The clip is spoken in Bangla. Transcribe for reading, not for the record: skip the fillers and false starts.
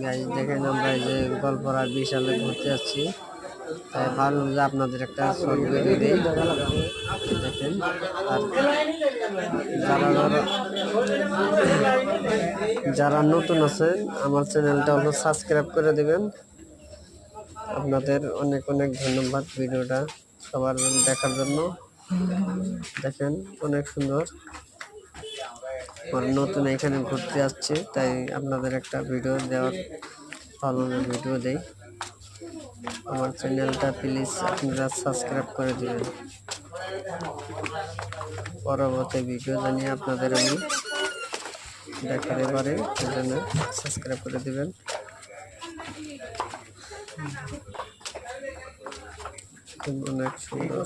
গাইজ দেখেন আমরা এই যে গল্পরা বিশালে ঘুরতে যাচ্ছি, তাই ভাবলাম যে আপনাদের একটা শর্ট ভিডিও দিই। দেখেন আর যারা নতুন আছেন আমার চ্যানেলটা হলো সাবস্ক্রাইব করে দিবেন। আপনাদের অনেক অনেক ধন্যবাদ ভিডিওটা সবার দেখার জন্য। দেখেন অনেক সুন্দর, নতুন এখানে ঘুরতে আসছি তাই আপনাদের একটা ভিডিও দেওয়ার ভালো ভিডিও দেই। আমার চ্যানেলটা প্লিজ আপনারা সাবস্ক্রাইব করে দিবেন। পরবর্তী ভিডিও জানিয়ে আপনাদের আমি দেখাতে পারি, সেজন্য সাবস্ক্রাইব করে দিবেন। অনেক সুন্দর।